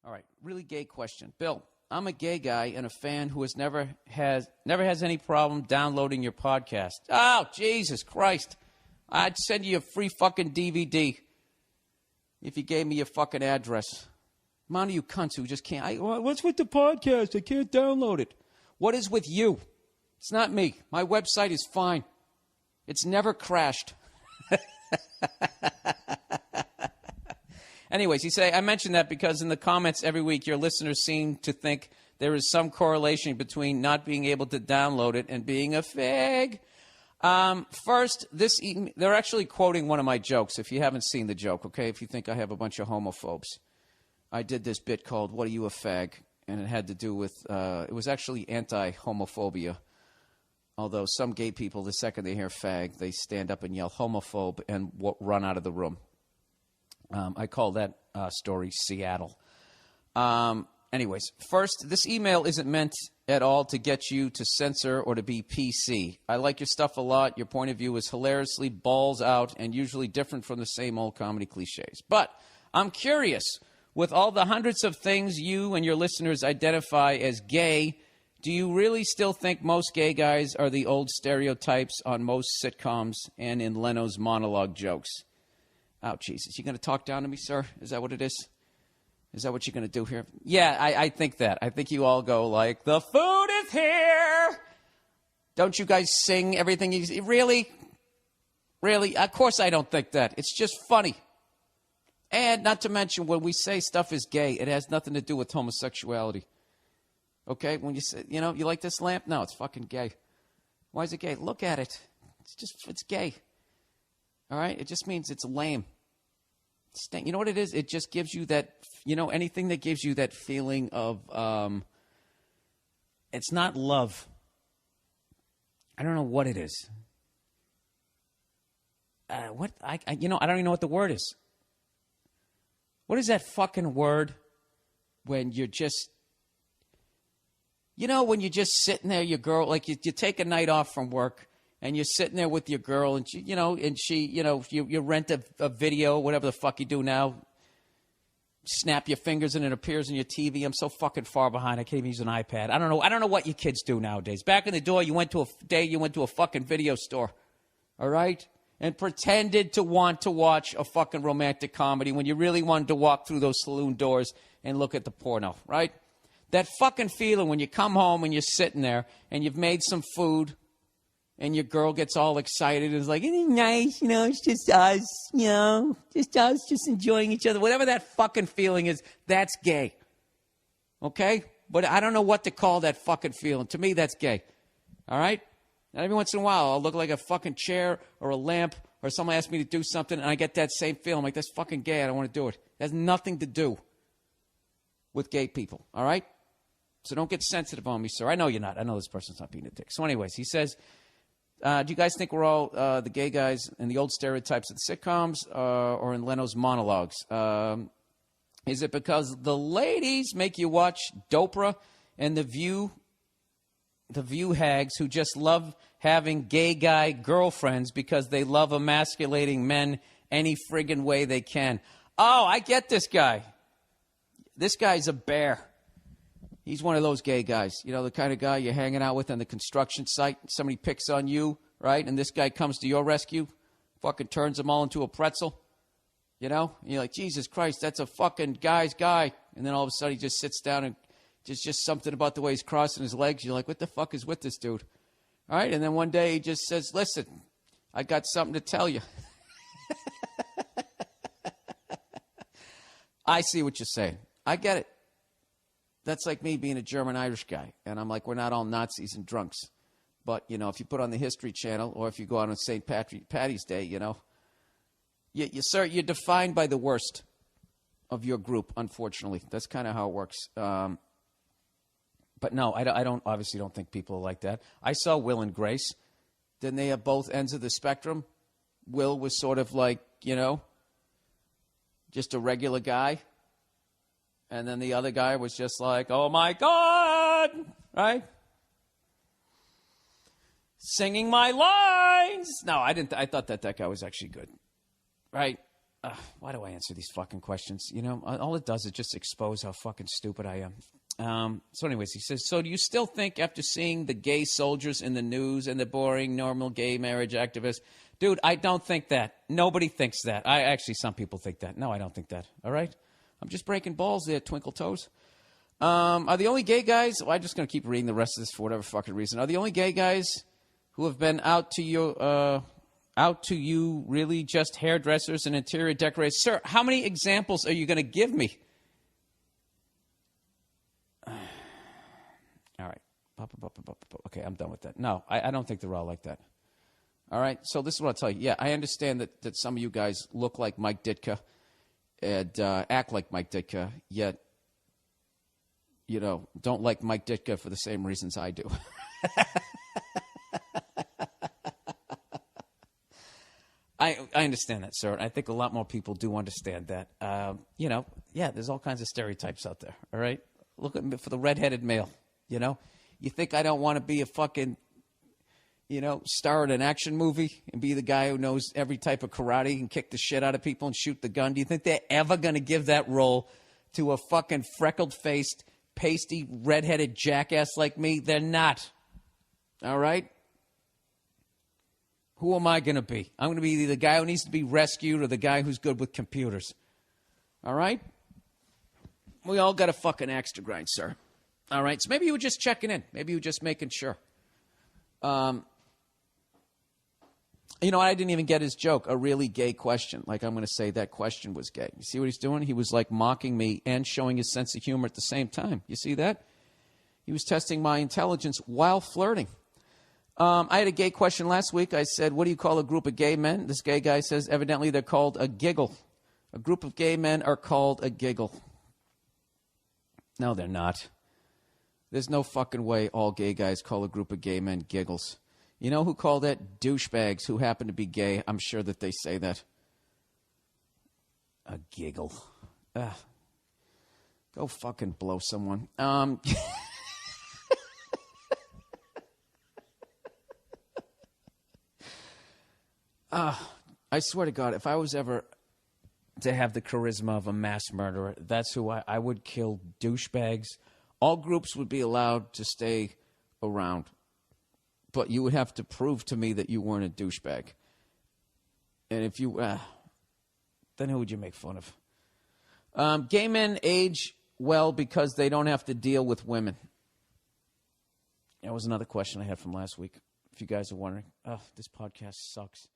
All right, really gay question. Bill, I'm a gay guy and a fan who never has any problem downloading your podcast. Oh, Jesus Christ. I'd send you a free fucking DVD if you gave me your fucking address. Amount of you cunts who just can't. What's with the podcast? I can't download it. What is with you? It's not me. My website is fine. It's never crashed. Anyways, you say, I mentioned that because in the comments every week, your listeners seem to think there is some correlation between not being able to download it and being a fag. First, they're actually quoting one of my jokes, if you haven't seen the joke, okay? If you think I have a bunch of homophobes. I did this bit called, What Are You, a Fag? And it had to do with, it was actually anti-homophobia. Although some gay people, the second they hear fag, they stand up and yell homophobe and run out of the room. I call that story Seattle. Anyways, first, this email isn't meant at all to get you to censor or to be PC. I like your stuff a lot. Your point of view is hilariously balls out and usually different from the same old comedy cliches. But I'm curious, with all the hundreds of things you and your listeners identify as gay, do you really still think most gay guys are the old stereotypes on most sitcoms and in Leno's monologue jokes? Oh, Jesus. You going to talk down to me, sir? Is that what it is? Is that what you're going to do here? Yeah, I think that. I think you all go like, the food is here. Don't you guys sing everything you see? Really? Really? Of course I don't think that. It's just funny. And not to mention, when we say stuff is gay, it has nothing to do with homosexuality. Okay? When you say, you like this lamp? No, it's fucking gay. Why is it gay? Look at it. It's gay. All right? It just means it's lame. You know what it is? It just gives you that, anything that gives you that feeling of, it's not love. I don't know what it is. I don't even know what the word is. What is that fucking word when you're just, when you're just sitting there, your girl, like you take a night off from work, and you're sitting there with your girl, and you rent a video, whatever the fuck you do now. Snap your fingers and it appears on your TV. I'm so fucking far behind. I can't even use an iPad. I don't know what you kids do nowadays. Back in the day, you went to a fucking video store, all right, and pretended to want to watch a fucking romantic comedy when you really wanted to walk through those saloon doors and look at the porno, right? That fucking feeling when you come home and you're sitting there and you've made some food. And your girl gets all excited and is like, isn't it nice? It's just us, just us, just enjoying each other. Whatever that fucking feeling is, that's gay. Okay? But I don't know what to call that fucking feeling. To me, that's gay. All right? And every once in a while, I'll look like a fucking chair or a lamp or someone asks me to do something and I get that same feeling. I'm like, that's fucking gay. I don't want to do it. It has nothing to do with gay people. All right? So don't get sensitive on me, sir. I know you're not. I know this person's not being a dick. So anyways, he says, do you guys think we're all the gay guys in the old stereotypes of the sitcoms or in Leno's monologues? Is it because the ladies make you watch Dopra and The View hags who just love having gay guy girlfriends because they love emasculating men any friggin' way they can? Oh, I get this guy. This guy's a bear. He's one of those gay guys, the kind of guy you're hanging out with on the construction site. Somebody picks on you, right? And this guy comes to your rescue, fucking turns them all into a pretzel, And you're like, Jesus Christ, that's a fucking guy's guy. And then all of a sudden he just sits down and just something about the way he's crossing his legs. You're like, what the fuck is with this dude? All right? And then one day he just says, listen, I got something to tell you. I see what you're saying. I get it. That's like me being a German-Irish guy. And I'm like, we're not all Nazis and drunks. But, if you put on the History Channel or if you go out on St. Patty's Day, you're defined by the worst of your group, unfortunately. That's kind of how it works. But no, I obviously don't think people are like that. I saw Will and Grace. Didn't they have both ends of the spectrum? Will was sort of like, just a regular guy. And then the other guy was just like, oh, my God, right? Singing my lines. No, I didn't. I thought that guy was actually good, right? Why do I answer these fucking questions? You know, all it does is just expose how fucking stupid I am. So anyways, he says, so do you still think after seeing the gay soldiers in the news and the boring, normal gay marriage activists? Dude, I don't think that. Nobody thinks that. Some people think that. No, I don't think that. All right? I'm just breaking balls there, Twinkle Toes. Are the only gay guys, well, I'm just going to keep reading the rest of this for whatever fucking reason. Are the only gay guys who have been out to you really just hairdressers and interior decorators? Sir, how many examples are you going to give me? All right. Okay, I'm done with that. No, I don't think they're all like that. All right, so this is what I'll tell you. Yeah, I understand that some of you guys look like Mike Ditka and act like Mike Ditka, yet, you know, don't like Mike Ditka for the same reasons I do. I understand that, sir. I think a lot more people do understand that. You know, yeah, there's all kinds of stereotypes out there, all right? Look at me for the redheaded male, you know? You think I don't want to be a fucking, you know, star in an action movie and be the guy who knows every type of karate and kick the shit out of people and shoot the gun? Do you think they're ever going to give that role to a fucking freckled-faced, pasty, redheaded jackass like me? They're not. All right? Who am I going to be? I'm going to be either the guy who needs to be rescued or the guy who's good with computers. All right? We all got a fucking axe to grind, sir. All right? So maybe you were just checking in. Maybe you were just making sure. You know, I didn't even get his joke, a really gay question. Like, I'm going to say that question was gay. You see what he's doing? He was, like, mocking me and showing his sense of humor at the same time. You see that? He was testing my intelligence while flirting. I had a gay question last week. I said, what do you call a group of gay men? This gay guy says, evidently they're called a giggle. A group of gay men are called a giggle. No, they're not. There's no fucking way all gay guys call a group of gay men giggles. You know who call that? Douchebags who happen to be gay. I'm sure that they say that. A giggle. Go fucking blow someone. I swear to God, if I was ever to have the charisma of a mass murderer, that's who I would kill. Douchebags. All groups would be allowed to stay around. But you would have to prove to me that you weren't a douchebag. And if you, then who would you make fun of? Gay men age well because they don't have to deal with women. That was another question I had from last week. If you guys are wondering, this podcast sucks.